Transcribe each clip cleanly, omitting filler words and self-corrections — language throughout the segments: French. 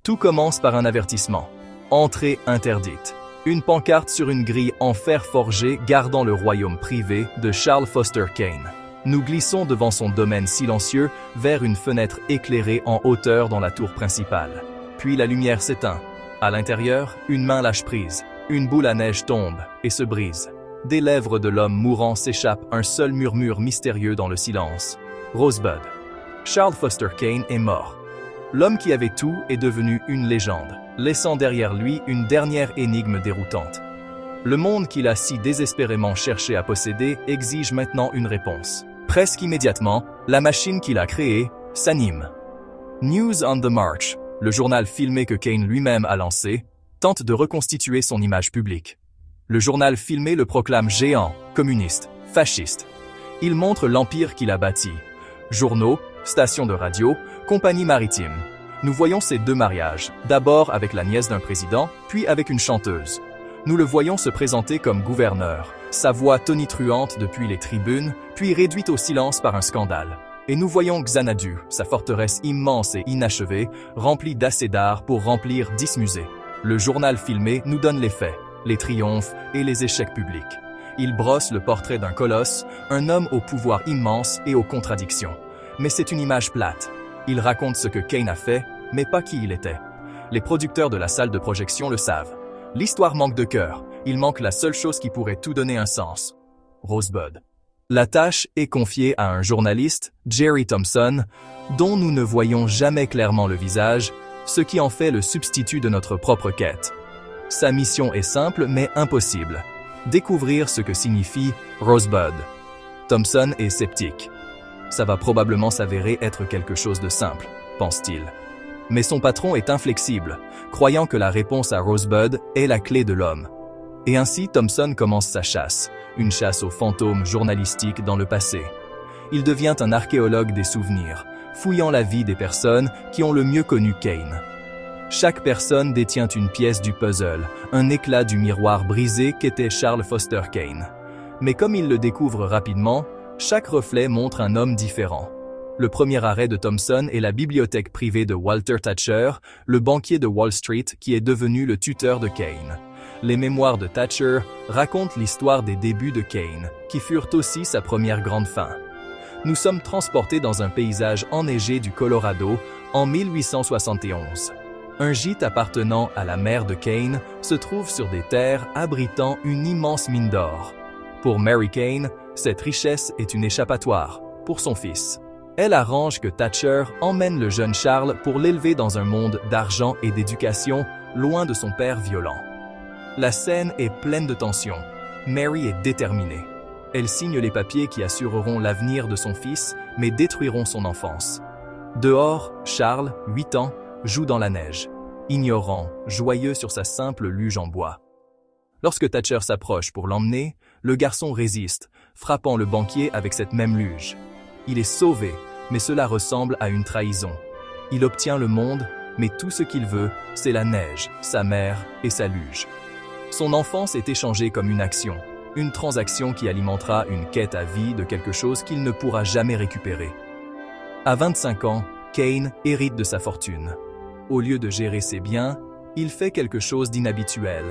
Tout commence par un avertissement. Entrée interdite. Une pancarte sur une grille en fer forgé gardant le royaume privé de Charles Foster Kane. Nous glissons devant son domaine silencieux vers une fenêtre éclairée en hauteur dans la tour principale. Puis la lumière s'éteint. À l'intérieur, une main lâche prise. Une boule à neige tombe et se brise. Des lèvres de l'homme mourant s'échappe un seul murmure mystérieux dans le silence. Rosebud. Charles Foster Kane est mort. L'homme qui avait tout est devenu une légende, laissant derrière lui une dernière énigme déroutante. Le monde qu'il a si désespérément cherché à posséder exige maintenant une réponse. Presque immédiatement, la machine qu'il a créée s'anime. News on the March, le journal filmé que Kane lui-même a lancé, tente de reconstituer son image publique. Le journal filmé le proclame géant, communiste, fasciste. Il montre l'empire qu'il a bâti. Journaux, stations de radio, compagnies maritimes. Nous voyons ces deux mariages, d'abord avec la nièce d'un président, puis avec une chanteuse. Nous le voyons se présenter comme gouverneur, sa voix tonitruante depuis les tribunes, puis réduite au silence par un scandale. Et nous voyons Xanadu, sa forteresse immense et inachevée, remplie d'assez d'art pour remplir 10 musées. Le journal filmé nous donne les faits, les triomphes et les échecs publics. Il brosse le portrait d'un colosse, un homme au pouvoir immense et aux contradictions. Mais c'est une image plate. Il raconte ce que Kane a fait, mais pas qui il était. Les producteurs de la salle de projection le savent. L'histoire manque de cœur, il manque la seule chose qui pourrait tout donner un sens. Rosebud. La tâche est confiée à un journaliste, Jerry Thompson, dont nous ne voyons jamais clairement le visage, ce qui en fait le substitut de notre propre quête. Sa mission est simple mais impossible. Découvrir ce que signifie Rosebud. Thompson est sceptique. Ça va probablement s'avérer être quelque chose de simple, pense-t-il. Mais son patron est inflexible, croyant que la réponse à Rosebud est la clé de l'homme. Et ainsi Thompson commence sa chasse, une chasse aux fantômes journalistiques dans le passé. Il devient un archéologue des souvenirs, fouillant la vie des personnes qui ont le mieux connu Kane. Chaque personne détient une pièce du puzzle, un éclat du miroir brisé qu'était Charles Foster Kane. Mais comme il le découvre rapidement, chaque reflet montre un homme différent. Le premier arrêt de Thompson est la bibliothèque privée de Walter Thatcher, le banquier de Wall Street qui est devenu le tuteur de Kane. Les mémoires de Thatcher racontent l'histoire des débuts de Kane, qui furent aussi sa première grande fin. Nous sommes transportés dans un paysage enneigé du Colorado en 1871. Un gîte appartenant à la mère de Kane se trouve sur des terres abritant une immense mine d'or. Pour Mary Kane, cette richesse est une échappatoire pour son fils. Elle arrange que Thatcher emmène le jeune Charles pour l'élever dans un monde d'argent et d'éducation, loin de son père violent. La scène est pleine de tension. Mary est déterminée. Elle signe les papiers qui assureront l'avenir de son fils, mais détruiront son enfance. Dehors, Charles, 8 ans, joue dans la neige, ignorant, joyeux sur sa simple luge en bois. Lorsque Thatcher s'approche pour l'emmener, le garçon résiste, frappant le banquier avec cette même luge. Il est sauvé, mais cela ressemble à une trahison. Il obtient le monde, mais tout ce qu'il veut, c'est la neige, sa mère et sa luge. Son enfance est échangée comme une action, une transaction qui alimentera une quête à vie de quelque chose qu'il ne pourra jamais récupérer. À 25 ans, Kane hérite de sa fortune. Au lieu de gérer ses biens, il fait quelque chose d'inhabituel.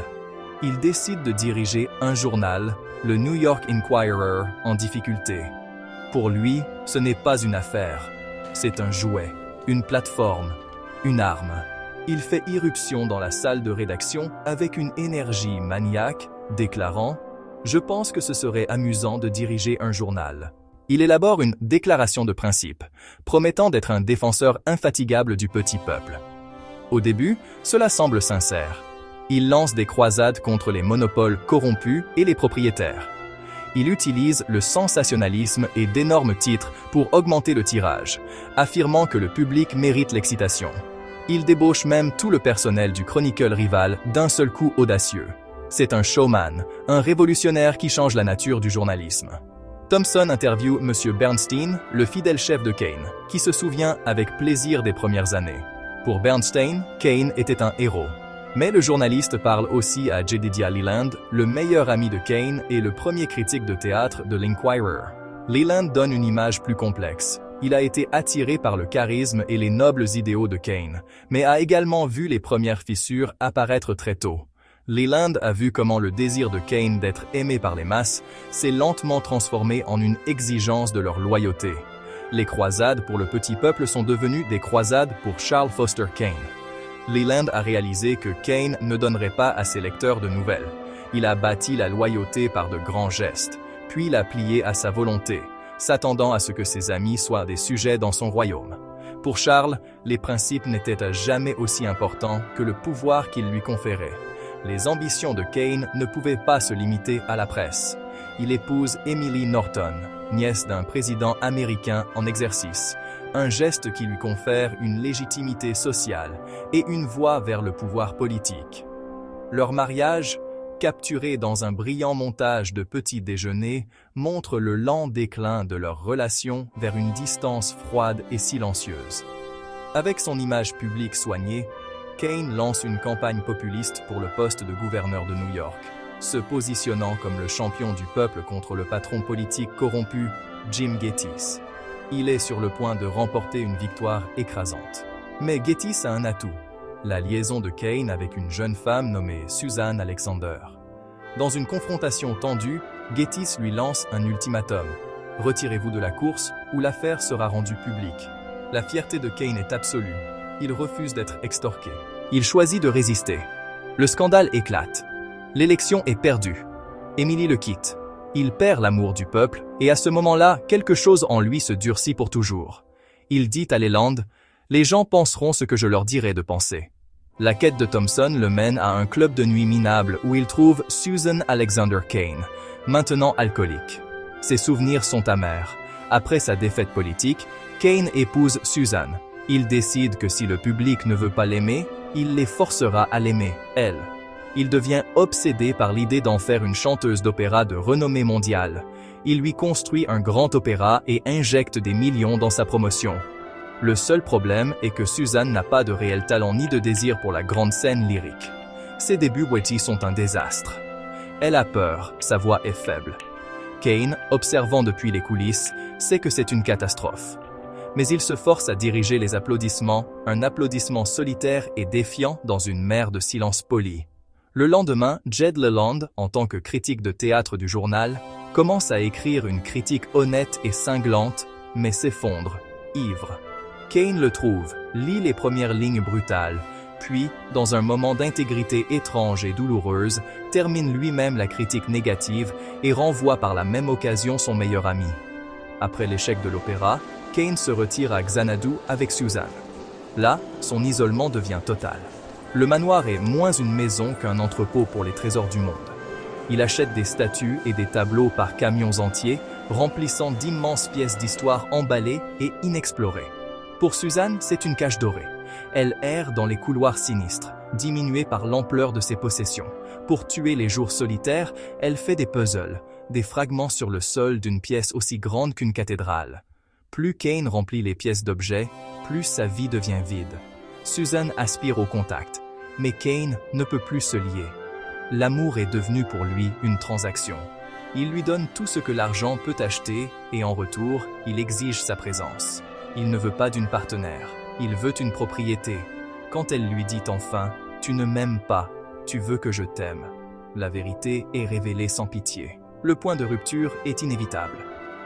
Il décide de diriger un journal, le New York Inquirer, en difficulté. Pour lui, ce n'est pas une affaire. C'est un jouet, une plateforme, une arme. Il fait irruption dans la salle de rédaction avec une énergie maniaque, déclarant « Je pense que ce serait amusant de diriger un journal ». Il élabore une déclaration de principe, promettant d'être un défenseur infatigable du petit peuple. Au début, cela semble sincère. Il lance des croisades contre les monopoles corrompus et les propriétaires. Il utilise le sensationnalisme et d'énormes titres pour augmenter le tirage, affirmant que le public mérite l'excitation. Il débauche même tout le personnel du chronicle rival d'un seul coup audacieux. C'est un showman, un révolutionnaire qui change la nature du journalisme. Thompson interviewe M. Bernstein, le fidèle chef de Kane, qui se souvient avec plaisir des premières années. Pour Bernstein, Kane était un héros. Mais le journaliste parle aussi à Jedediah Leland, le meilleur ami de Kane et le premier critique de théâtre de l'Inquirer. Leland donne une image plus complexe. Il a été attiré par le charisme et les nobles idéaux de Kane, mais a également vu les premières fissures apparaître très tôt. Leland a vu comment le désir de Kane d'être aimé par les masses s'est lentement transformé en une exigence de leur loyauté. Les croisades pour le petit peuple sont devenues des croisades pour Charles Foster Kane. Leland a réalisé que Kane ne donnerait pas à ses lecteurs de nouvelles. Il a bâti la loyauté par de grands gestes, puis l'a plié à sa volonté, s'attendant à ce que ses amis soient des sujets dans son royaume. Pour Charles, les principes n'étaient à jamais aussi importants que le pouvoir qu'il lui conférait. Les ambitions de Kane ne pouvaient pas se limiter à la presse. Il épouse Emily Norton, nièce d'un président américain en exercice, un geste qui lui confère une légitimité sociale et une voie vers le pouvoir politique. Leur mariage, capturé dans un brillant montage de petits déjeuners, montre le lent déclin de leur relation vers une distance froide et silencieuse. Avec son image publique soignée, Kane lance une campagne populiste pour le poste de gouverneur de New York, se positionnant comme le champion du peuple contre le patron politique corrompu, Jim Gettys. Il est sur le point de remporter une victoire écrasante. Mais Gettys a un atout, la liaison de Kane avec une jeune femme nommée Susan Alexander. Dans une confrontation tendue, Gettys lui lance un ultimatum. Retirez-vous de la course ou l'affaire sera rendue publique. La fierté de Kane est absolue. Il refuse d'être extorqué. Il choisit de résister. Le scandale éclate. L'élection est perdue. Emily le quitte. Il perd l'amour du peuple et à ce moment-là, quelque chose en lui se durcit pour toujours. Il dit à Leland « Les gens penseront ce que je leur dirai de penser ». La quête de Thompson le mène à un club de nuit minable où il trouve Susan Alexander Kane, maintenant alcoolique. Ses souvenirs sont amers. Après sa défaite politique, Kane épouse Susan. Il décide que si le public ne veut pas l'aimer, il les forcera à l'aimer, elle. Il devient obsédé par l'idée d'en faire une chanteuse d'opéra de renommée mondiale. Il lui construit un grand opéra et injecte des millions dans sa promotion. Le seul problème est que Susan n'a pas de réel talent ni de désir pour la grande scène lyrique. Ses débuts witty sont un désastre. Elle a peur, sa voix est faible. Kane, observant depuis les coulisses, sait que c'est une catastrophe. Mais il se force à diriger les applaudissements, un applaudissement solitaire et défiant dans une mer de silence poli. Le lendemain, Jed Leland, en tant que critique de théâtre du journal, commence à écrire une critique honnête et cinglante, mais s'effondre, ivre. Kane le trouve, lit les premières lignes brutales, puis, dans un moment d'intégrité étrange et douloureuse, termine lui-même la critique négative et renvoie par la même occasion son meilleur ami. Après l'échec de l'opéra, Kane se retire à Xanadu avec Susan. Là, son isolement devient total. Le manoir est moins une maison qu'un entrepôt pour les trésors du monde. Il achète des statues et des tableaux par camions entiers, remplissant d'immenses pièces d'histoire emballées et inexplorées. Pour Susan, c'est une cage dorée. Elle erre dans les couloirs sinistres, diminuée par l'ampleur de ses possessions. Pour tuer les jours solitaires, elle fait des puzzles, des fragments sur le sol d'une pièce aussi grande qu'une cathédrale. Plus Kane remplit les pièces d'objets, plus sa vie devient vide. Susan aspire au contact, mais Kane ne peut plus se lier. L'amour est devenu pour lui une transaction. Il lui donne tout ce que l'argent peut acheter et en retour, il exige sa présence. Il ne veut pas d'une partenaire, il veut une propriété. Quand elle lui dit enfin « Tu ne m'aimes pas, tu veux que je t'aime », la vérité est révélée sans pitié. Le point de rupture est inévitable.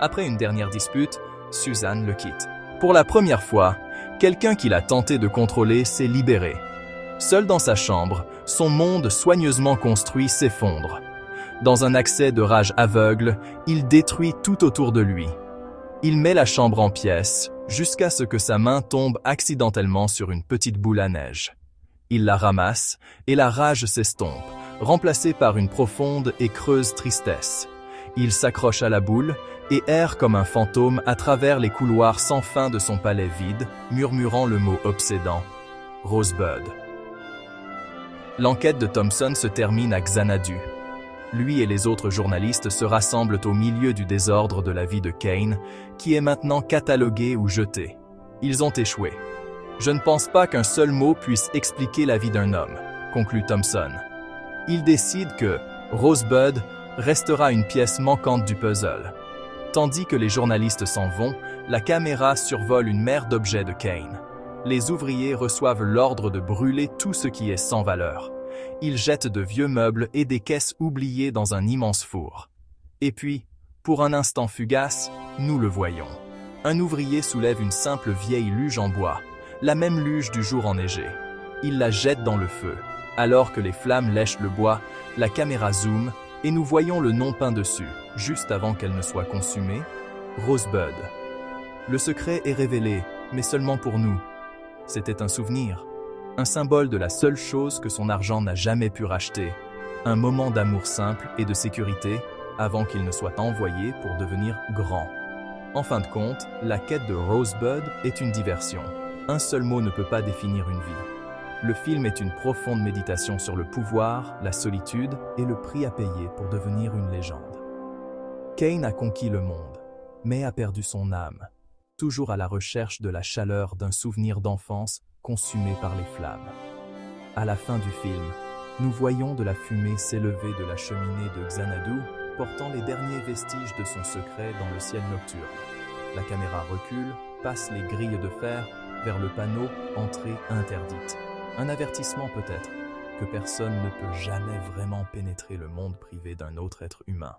Après une dernière dispute, Susan le quitte. Pour la première fois, quelqu'un qu'il a tenté de contrôler s'est libéré. Seul dans sa chambre, son monde soigneusement construit s'effondre. Dans un accès de rage aveugle, il détruit tout autour de lui. Il met la chambre en pièces, jusqu'à ce que sa main tombe accidentellement sur une petite boule à neige. Il la ramasse, et la rage s'estompe, remplacée par une profonde et creuse tristesse. Il s'accroche à la boule et erre comme un fantôme à travers les couloirs sans fin de son palais vide, murmurant le mot obsédant « Rosebud ». L'enquête de Thompson se termine à Xanadu. Lui et les autres journalistes se rassemblent au milieu du désordre de la vie de Kane, qui est maintenant catalogué ou jeté. Ils ont échoué. Je ne pense pas qu'un seul mot puisse expliquer la vie d'un homme, conclut Thompson. Il décide que Rosebud restera une pièce manquante du puzzle. Tandis que les journalistes s'en vont, La caméra survole une mer d'objets de Kane. Les ouvriers reçoivent l'ordre de brûler tout ce qui est sans valeur. Ils jettent de vieux meubles et des caisses oubliées dans un immense four. Et puis, pour un instant fugace, nous le voyons. Un ouvrier soulève une simple vieille luge en bois, la même luge du jour enneigé. Il la jette dans le feu. Alors que les flammes lèchent le bois, la caméra zoome et nous voyons le nom peint dessus, juste avant qu'elle ne soit consumée, Rosebud. Le secret est révélé, mais seulement pour nous. C'était un souvenir, un symbole de la seule chose que son argent n'a jamais pu racheter, un moment d'amour simple et de sécurité avant qu'il ne soit envoyé pour devenir grand. En fin de compte, la quête de Rosebud est une diversion. Un seul mot ne peut pas définir une vie. Le film est une profonde méditation sur le pouvoir, la solitude et le prix à payer pour devenir une légende. Kane a conquis le monde, mais a perdu son âme, toujours à la recherche de la chaleur d'un souvenir d'enfance consumé par les flammes. À la fin du film, nous voyons de la fumée s'élever de la cheminée de Xanadu, portant les derniers vestiges de son secret dans le ciel nocturne. La caméra recule, passe les grilles de fer vers le panneau « Entrée interdite ». Un avertissement peut-être, que personne ne peut jamais vraiment pénétrer le monde privé d'un autre être humain.